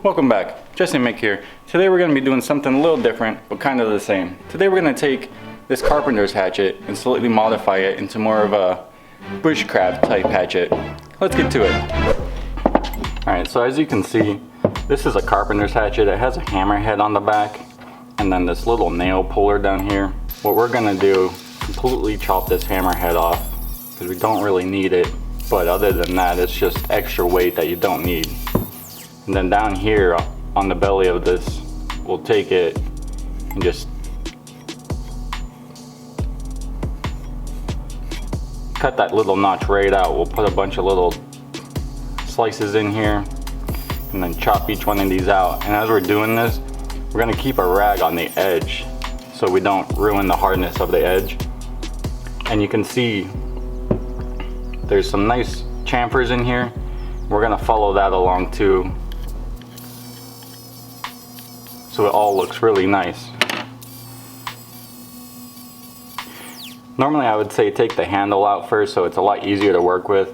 Welcome back, Jessemcdesign here. Today we're going to be doing something a little different, but kind of the same. Today we're going to take this carpenter's hatchet and slightly modify it into more of a bushcraft type hatchet. Let's get to it. Alright, so as you can see, this is a carpenter's hatchet. It has a hammerhead on the back and then this little nail puller down here. What we're going to do is completely chop this hammerhead off because we don't really need it, but other than that it's just extra weight that you don't need. And then down here on the belly of this, we'll take it and just cut that little notch right out. We'll put a bunch of little slices in here and then chop each one of these out. And as we're doing this, we're gonna keep a rag on the edge so we don't ruin the hardness of the edge. And you can see there's some nice chamfers in here. We're gonna follow that along too, so it all looks really nice. Normally I would say take the handle out first so it's a lot easier to work with,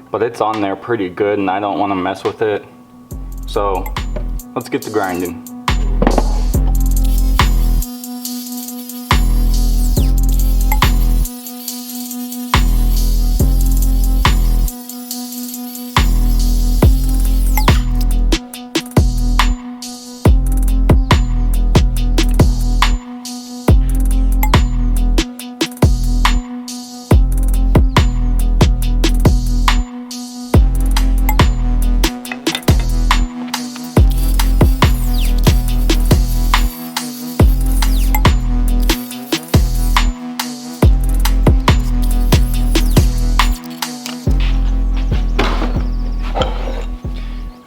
but it's on there pretty good and I don't want to mess with it. So let's get to grinding.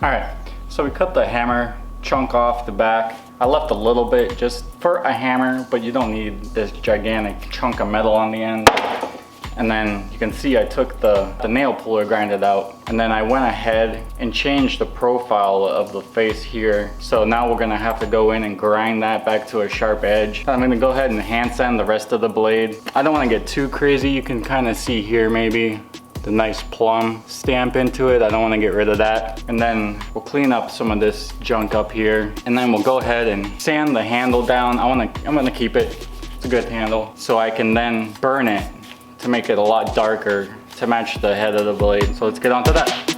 Alright, so we cut the hammer chunk off the back. I left a little bit just for a hammer, but you don't need this gigantic chunk of metal on the end. And then you can see I took the nail puller, grinded out, and then I went ahead and changed the profile of the face here. So now we're gonna have to go in and grind that back to a sharp edge. I'm gonna go ahead and hand sand the rest of the blade. I don't wanna get too crazy. You can kind of see here maybe the nice plum stamp into it. I don't want to get rid of that. And then we'll clean up some of this junk up here, and then we'll go ahead and sand the handle down. I'm gonna keep it. It's a good handle, so I can then burn it to make it a lot darker to match the head of the blade. So let's get on to that.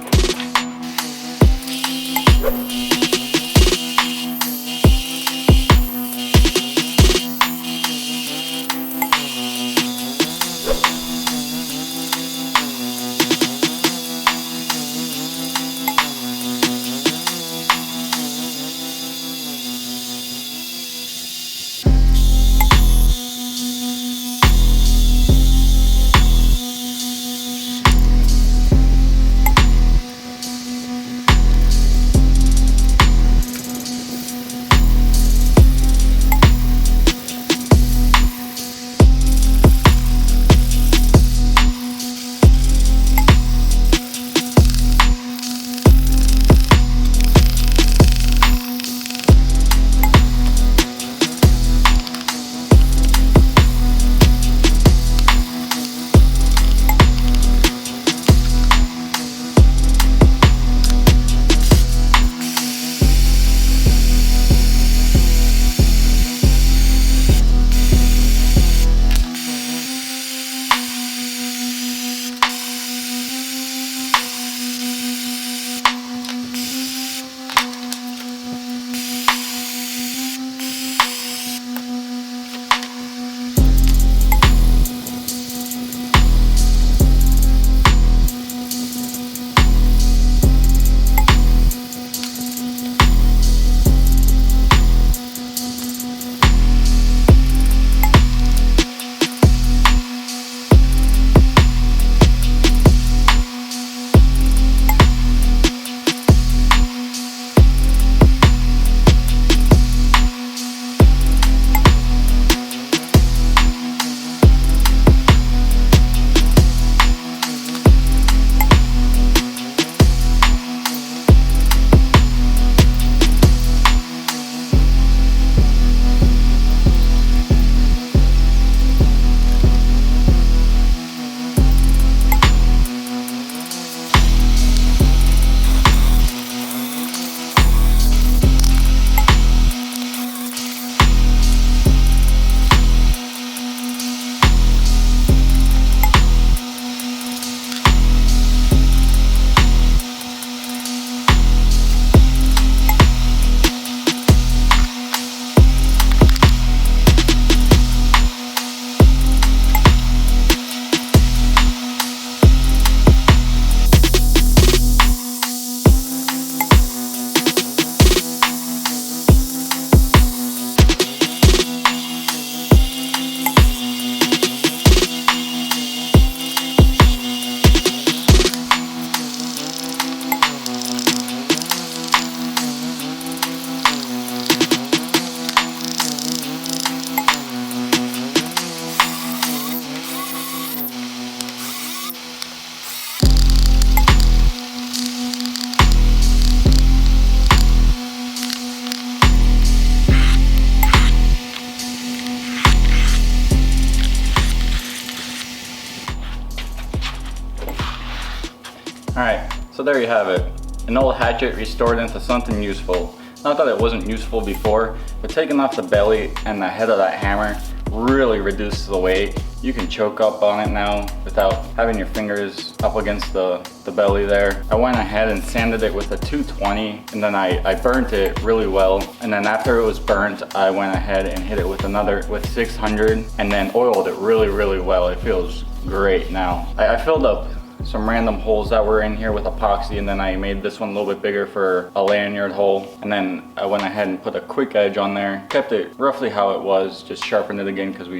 So there you have it. An old hatchet restored into something useful. Not that it wasn't useful before, but taking off the belly and the head of that hammer really reduces the weight. You can choke up on it now without having your fingers up against the belly there. I went ahead and sanded it with a 220, and then I burnt it really well. And then after it was burnt, I went ahead and hit it with 600 and then oiled it really, really well. It feels great now. I filled up some random holes that were in here with epoxy, and then I made this one a little bit bigger for a lanyard hole, and then I went ahead and put a quick edge on there, kept it roughly how it was, just sharpened it again because we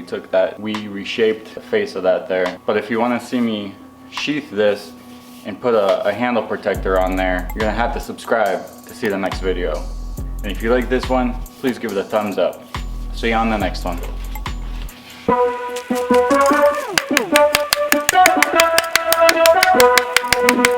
reshaped the face of that there. But if you want to see me sheath this and put a handle protector on there, you're gonna have to subscribe to see the next video. And if you like this one, please give it a thumbs up. See you on the next one. Thank you.